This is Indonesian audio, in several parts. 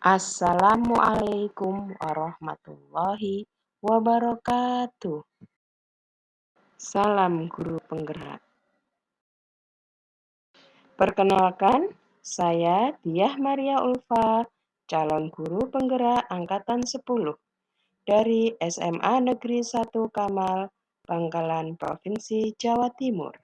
Assalamualaikum warahmatullahi wabarakatuh. Salam guru penggerak. Perkenalkan, saya Diah Maria Ulfa, calon guru penggerak angkatan 10 dari SMA Negeri 1 Kamal, Bangkalan, Provinsi Jawa Timur.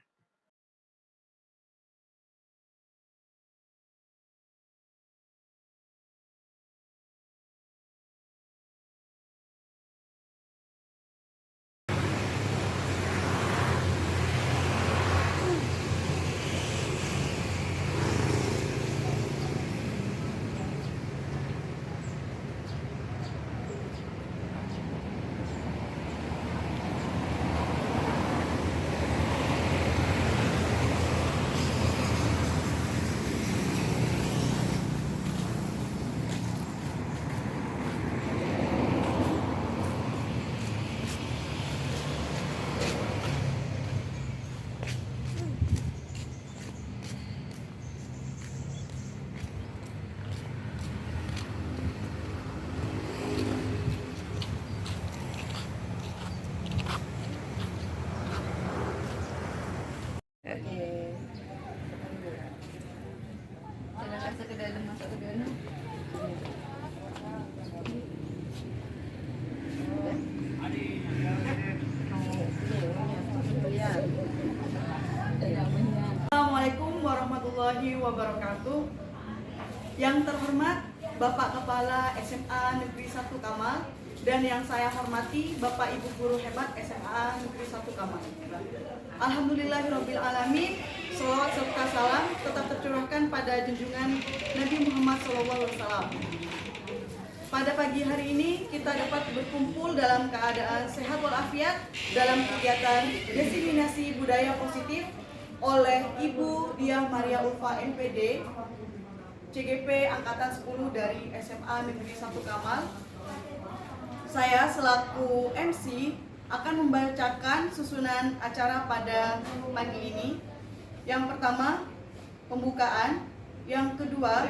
Assalamualaikum warahmatullahi wabarakatuh. Yang terhormat Bapak Kepala SMA Negeri 1 Kamal dan yang saya hormati Bapak Ibu Guru Hebat SMA Negeri 1 Kamal. Alhamdulillahirrabbilalamin. Shalawat serta salam tetap tercurahkan pada junjungan Nabi Muhammad SAW. Pada pagi hari ini kita dapat berkumpul dalam keadaan sehat walafiat dalam kegiatan diseminasi budaya positif oleh Ibu Diah Maria Ulfa MPD CGP Angkatan 10 dari SMA Negeri 1 Kamal. Saya selaku MC akan membacakan susunan acara pada pagi ini. Yang pertama, pembukaan. Yang kedua,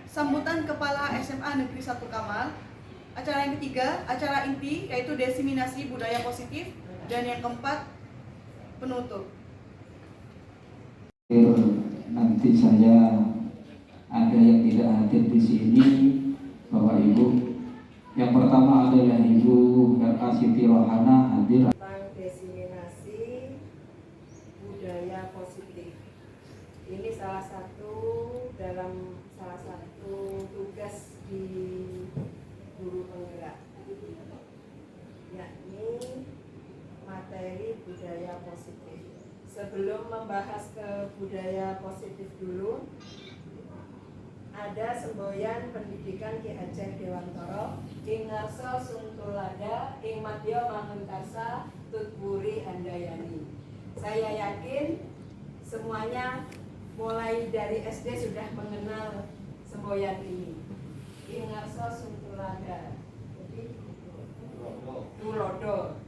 sambutan Kepala SMA Negeri 1 Kamal. Acara yang ketiga, acara inti yaitu diseminasi budaya positif. Dan yang keempat, penutup. Nanti saya ada yang tidak hadir di sini, Bapak Ibu. Yang pertama adalah Ibu RA Siti Rohana hadir. Tentang diseminasi budaya positif. Ini salah satu tugas di guru penggerak, yakni materi budaya positif. Sebelum membahas ke budaya positif dulu, ada semboyan pendidikan Ki Hajar Dewantara, ing ngarsa suntulada, ing madya mangunkarsa, tutpuri handayani. Saya yakin semuanya mulai dari SD sudah mengenal semboyan ini. Ing ngarsa suntulada, jadi tulodo.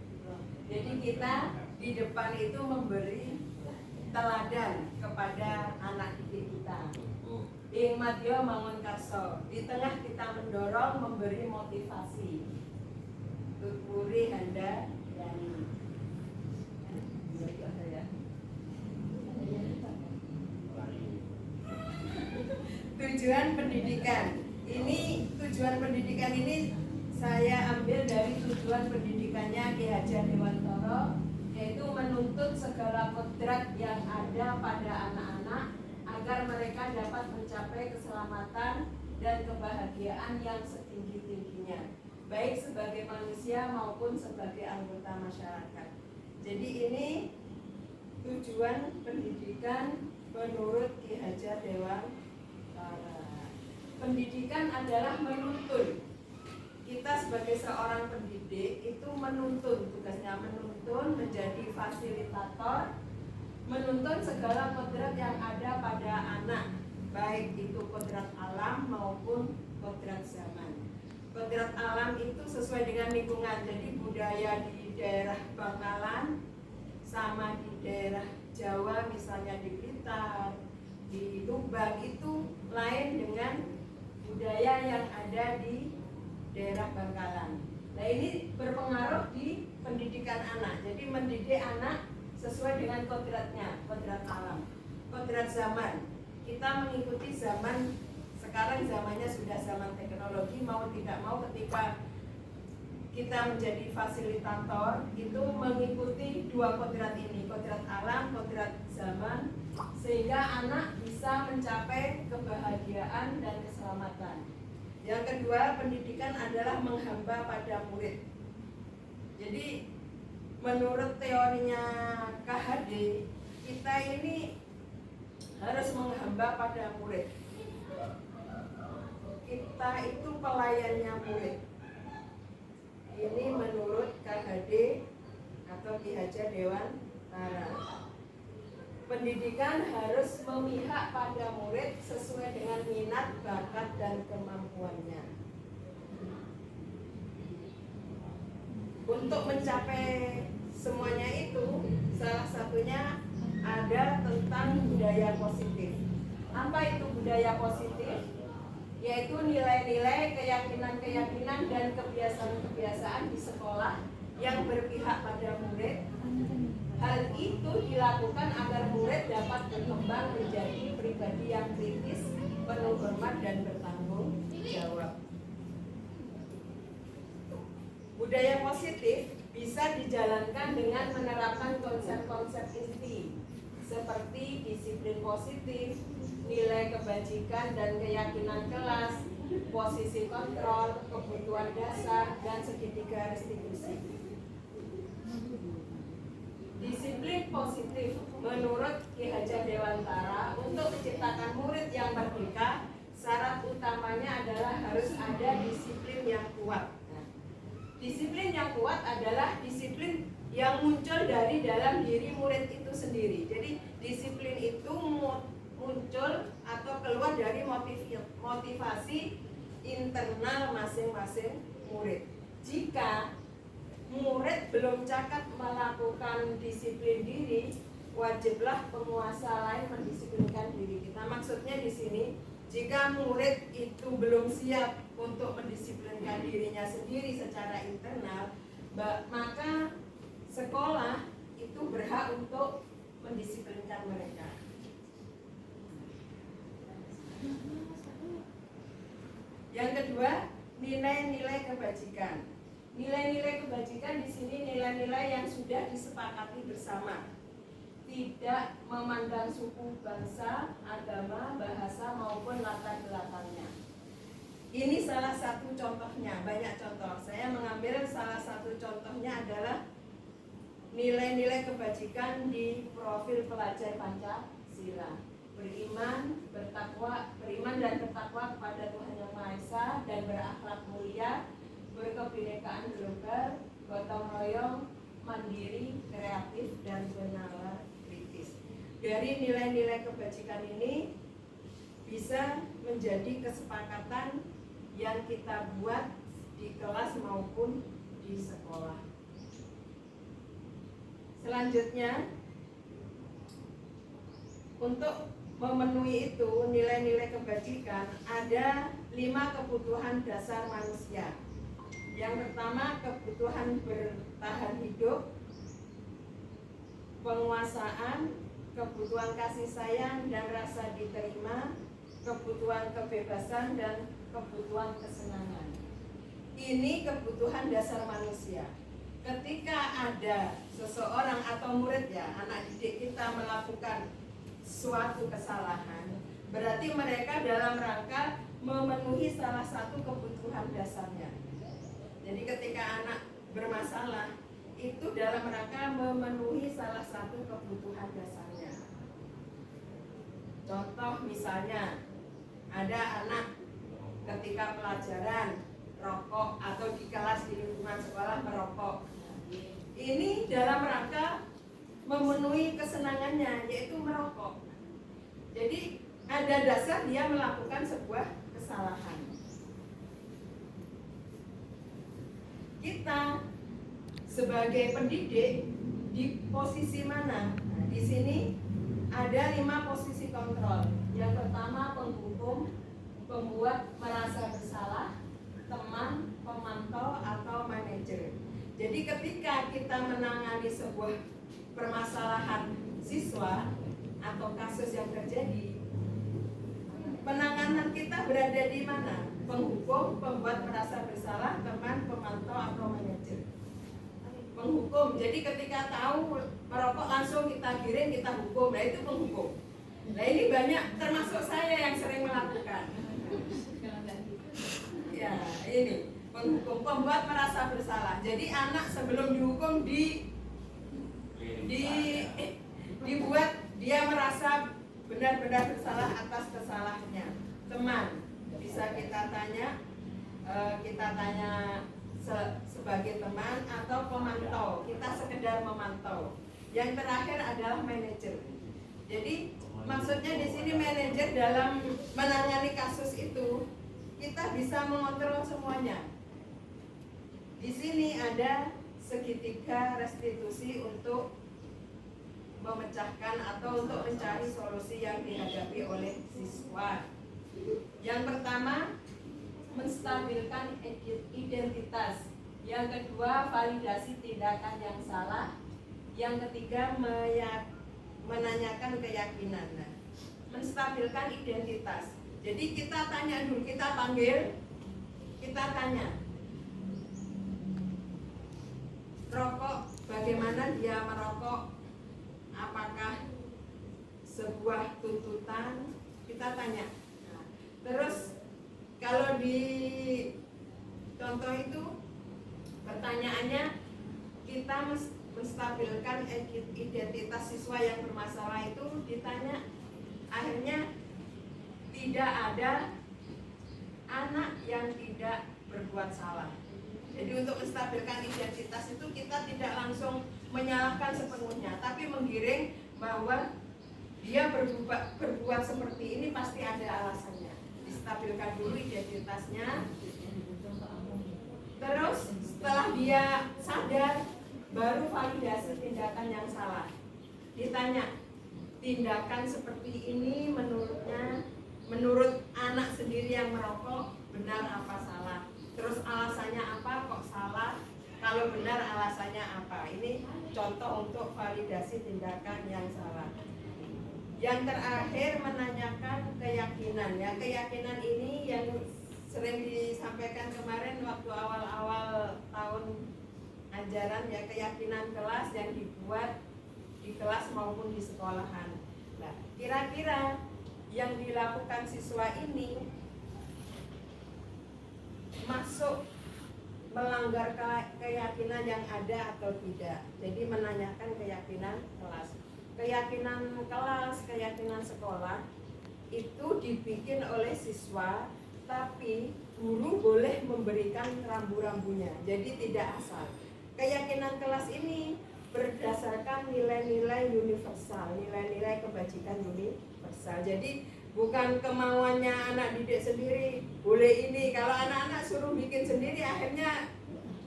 Jadi kita di depan itu memberi teladan kepada anak didik kita. Ing madya mangun karso, di tengah kita mendorong, memberi motivasi. Tutpuri handa yani. Tujuan pendidikan. Tujuan pendidikan ini saya ambil dari tujuan pendidikannya Ki Hajar Dewantara, yaitu menuntut segala kodrat yang ada pada anak-anak agar mereka dapat mencapai keselamatan dan kebahagiaan yang setinggi-tingginya, baik sebagai manusia maupun sebagai anggota masyarakat. Jadi ini tujuan pendidikan menurut Ki Hajar Dewantara. Pendidikan adalah menuntun. Kita sebagai seorang pendidik itu menuntun, tugasnya menuntun, menjadi fasilitator, menuntun segala kodrat yang ada pada anak, baik itu kodrat alam maupun kodrat zaman. Kodrat alam itu sesuai dengan lingkungan, jadi budaya di daerah Bangkalan sama di daerah Jawa, misalnya di Blitar, di Tuban, itu lain dengan budaya yang ada bangkalan. Nah ini berpengaruh di pendidikan anak. Jadi mendidik anak sesuai dengan kodratnya, kodrat alam, kodrat zaman. Kita mengikuti zaman, sekarang zamannya sudah zaman teknologi, mau tidak mau ketika kita menjadi fasilitator itu mengikuti dua kodrat ini, kodrat alam, kodrat zaman, sehingga anak bisa mencapai kebahagiaan dan keselamatan. Yang kedua, pendidikan adalah menghamba pada murid. Jadi menurut teorinya KHD, kita ini harus menghamba pada murid. Kita itu pelayannya murid. Ini menurut KHD atau Ki Hajar Dewantara. Pendidikan harus memihak pada murid sesuai dengan minat, bakat, dan kemampuannya. Untuk mencapai semuanya itu, salah satunya ada tentang budaya positif. Apa itu budaya positif? Yaitu nilai-nilai, keyakinan-keyakinan, dan kebiasaan-kebiasaan di sekolah yang berpihak pada murid. Hal itu dilakukan agar murid dapat berkembang menjadi pribadi yang kritis, penuh hormat, dan bertanggung jawab. Budaya positif bisa dijalankan dengan menerapkan konsep-konsep inti seperti disiplin positif, nilai kebajikan dan keyakinan kelas, posisi kontrol, kebutuhan dasar, dan segitiga restitusi. Disiplin positif menurut Ki Hajar Dewantara untuk menciptakan murid yang merdeka, syarat utamanya adalah harus ada disiplin yang kuat. Nah, disiplin yang kuat adalah disiplin yang muncul dari dalam diri murid itu sendiri. Jadi disiplin itu muncul atau keluar dari motivasi internal masing-masing murid. Jika murid belum cakap melakukan disiplin diri, wajiblah penguasa lain mendisiplinkan diri kita. Maksudnya di sini, jika murid itu belum siap untuk mendisiplinkan dirinya sendiri secara internal, maka sekolah itu berhak untuk mendisiplinkan mereka. Yang kedua, nilai-nilai kebajikan. Nilai-nilai kebajikan di sini nilai-nilai yang sudah disepakati bersama, tidak memandang suku, bangsa, agama, bahasa maupun latar belakangnya. Ini salah satu contohnya, banyak contoh. Saya mengambil salah satu contohnya adalah nilai-nilai kebajikan di profil pelajar Pancasila. Beriman dan bertakwa kepada Tuhan Yang Maha Esa dan berakhlak mulia, berkebinekaan global, gotong royong, mandiri, kreatif, dan bernalar kritis. Dari nilai-nilai kebajikan ini bisa menjadi kesepakatan yang kita buat di kelas maupun di sekolah. Selanjutnya, untuk memenuhi itu nilai-nilai kebajikan ada 5 kebutuhan dasar manusia. Yang pertama, kebutuhan bertahan hidup, penguasaan, kebutuhan kasih sayang dan rasa diterima, kebutuhan kebebasan dan kebutuhan kesenangan. Ini kebutuhan dasar manusia. Ketika ada seseorang atau murid, ya, anak didik kita melakukan suatu kesalahan, berarti mereka dalam rangka memenuhi salah satu kebutuhan dasarnya. Jadi ketika anak bermasalah, itu dalam rangka memenuhi salah satu kebutuhan dasarnya. Contoh misalnya, ada anak ketika pelajaran rokok atau di kelas di lingkungan sekolah merokok. Ini dalam rangka memenuhi kesenangannya, yaitu merokok. Jadi ada dasar dia melakukan sebuah kesalahan. Kita sebagai pendidik di posisi mana? Nah, di sini ada 5 posisi kontrol. Yang pertama, penghukum, pembuat merasa bersalah, teman, pemantau atau manajer. Jadi ketika kita menangani sebuah permasalahan siswa atau kasus yang terjadi, penanganan kita berada di mana? Penghukum, pembuat merasa bersalah, teman, pemantau atau manajer. Penghukum, jadi ketika tahu merokok langsung kita giring, kita hukum, nah itu penghukum. Nah ini banyak, termasuk saya yang sering melakukan. Ya ini penghukum, pembuat merasa bersalah. Jadi anak sebelum dihukum dibuat dia merasa benar-benar bersalah atas kesalahannya. Teman, bisa kita tanya sebagai teman atau pemantau. Kita sekedar memantau. Yang terakhir adalah manajer. Jadi maksudnya di sini manajer dalam menangani kasus itu kita bisa mengontrol semuanya. Di sini ada segitiga restitusi untuk memecahkan atau untuk mencari solusi yang dihadapi oleh siswa. Yang pertama, menstabilkan identitas. Yang kedua, validasi tindakan yang salah. Yang ketiga, menanyakan keyakinan. Nah, menstabilkan identitas. Jadi kita tanya dulu, kita panggil, kita tanya. Rokok, bagaimana dia merokok? Apakah sebuah tuntutan? Kita tanya. Nah, terus kalau di contoh itu pertanyaannya, kita menstabilkan identitas siswa yang bermasalah itu ditanya, akhirnya tidak ada anak yang tidak berbuat salah. Jadi untuk menstabilkan identitas itu kita tidak langsung menyalahkan sepenuhnya, tapi menggiring bahwa dia berbuat seperti ini pasti ada alasannya. Distabilkan dulu identitasnya. Terus setelah dia sadar, baru validasi tindakan yang salah. Ditanya, tindakan seperti ini menurut anak sendiri yang merokok benar apa salah? Terus alasannya apa kok salah? Kalau benar alasannya apa? Ini contoh untuk validasi tindakan yang salah. Yang terakhir menanyakan keyakinan. Ya, keyakinan ini yang sering disampaikan kemarin waktu awal-awal tahun ajaran, ya, keyakinan kelas yang dibuat di kelas maupun di sekolahan. Nah, kira-kira yang dilakukan siswa ini masuk melanggar keyakinan yang ada atau tidak. Jadi menanyakan keyakinan kelas. Keyakinan kelas, keyakinan sekolah itu dibikin oleh siswa, tapi guru boleh memberikan rambu-rambunya. Jadi tidak asal. Keyakinan kelas ini berdasarkan nilai-nilai universal, nilai-nilai kebajikan universal. Jadi bukan kemauannya anak didik sendiri, boleh ini. Kalau anak-anak suruh bikin sendiri, akhirnya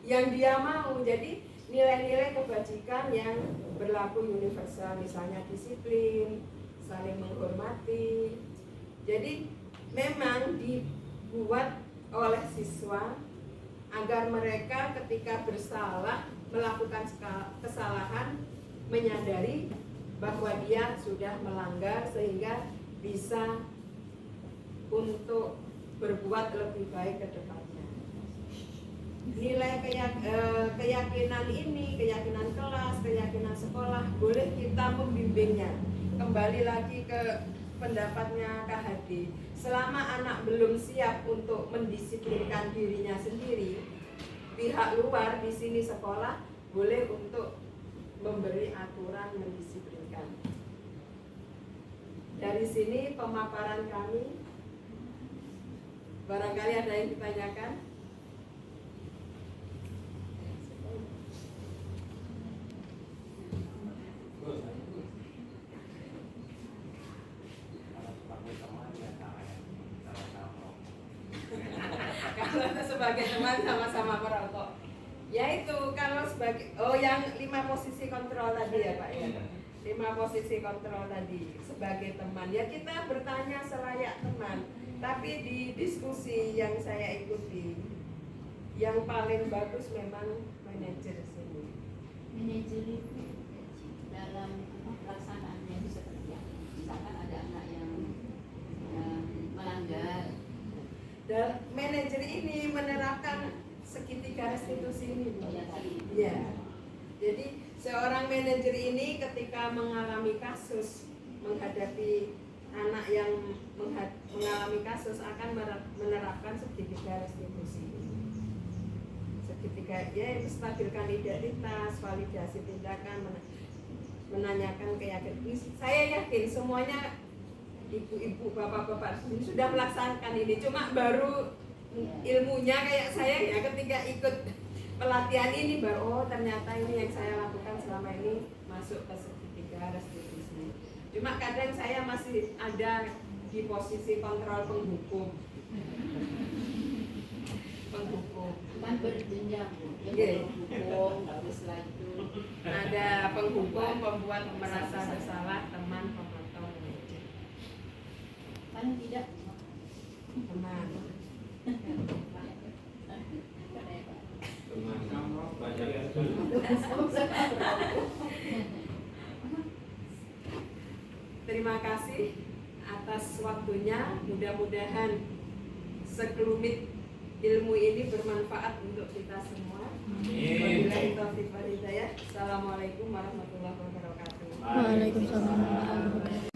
yang dia mau. Jadi nilai-nilai kebajikan yang berlaku universal, misalnya disiplin, saling menghormati. Jadi memang dibuat oleh siswa agar mereka ketika bersalah, melakukan kesalahan, menyadari bahwa dia sudah melanggar sehingga bisa untuk berbuat lebih baik ke depannya. Nilai keyakinan ini, keyakinan kelas, keyakinan sekolah, boleh kita membimbingnya. Kembali lagi ke pendapatnya Kak Hadi, selama anak belum siap untuk mendisiplinkan dirinya sendiri, pihak luar di sini sekolah boleh untuk memberi aturan mendisiplinkan. Dari sini pemaparan kami, barangkali ada yang ditanyakan. Kalau sebagai teman sama-sama merokok, yaitu kalau sebagai yang 5 posisi kontrol tadi ya Pak ya, 5 posisi kontrol tadi sebagai teman ya, kita bertanya selayak teman. Tapi di diskusi yang saya ikuti yang paling bagus memang manajer sini. Manajer itu dalam pelaksanaannya itu seperti apa? Misalkan ada anak yang melanggar. Dan manajer ini menerapkan segitiga restitusi ini. Ya. Jadi seorang manajer ini ketika mengalami kasus, menghadapi anak yang mengalami kasus akan menerapkan segitiga restitusi. Segitiga ya menstabilkan identitas, validasi tindakan, menanyakan keyakinan. Saya yakin semuanya ibu-ibu, bapak-bapak sudah melaksanakan ini. Cuma baru ilmunya kayak saya ya ketika ikut pelatihan ini baru oh ternyata ini yang saya lakukan selama ini masuk ke segitiga restitusi. Cuma kadang saya masih ada di posisi kontrol penghukum. Kan berjenjang, penghukum, lalu setelah itu ada penghukum, pembuat merasa bersalah, teman, pemantau, manajer. paling tidak Teman. Terima kasih atas waktunya. Mudah-mudahan sekelumit ilmu ini bermanfaat untuk kita semua. Wabillahi taufiq wal hidayah. Assalamualaikum warahmatullahi wabarakatuh. Waalaikumsalam.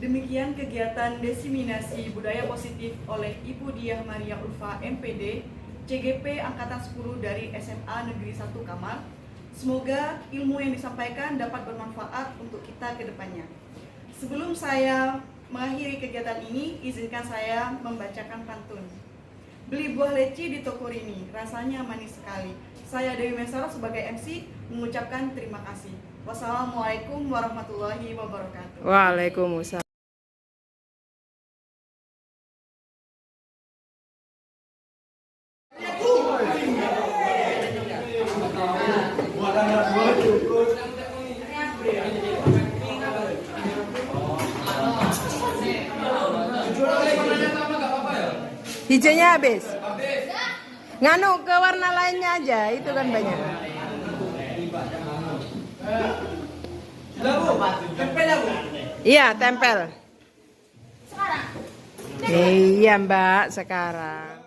Demikian kegiatan diseminasi budaya positif oleh Ibu Diah Maria Ulfa MPD CGP Angkatan 10 dari SMA Negeri 1 Kamal. Semoga ilmu yang disampaikan dapat bermanfaat untuk kita ke depannya. Sebelum saya mengakhiri kegiatan ini, izinkan saya membacakan pantun. Beli buah leci di toko Rini, rasanya manis sekali. Saya Dewi Mesaro sebagai MC mengucapkan terima kasih. Wassalamualaikum warahmatullahi wabarakatuh. Waalaikumsalam. Hijaunya habis. Nganu ke warna lainnya aja, itu kan banyak. Iya, tempel. Iya, Mbak, sekarang.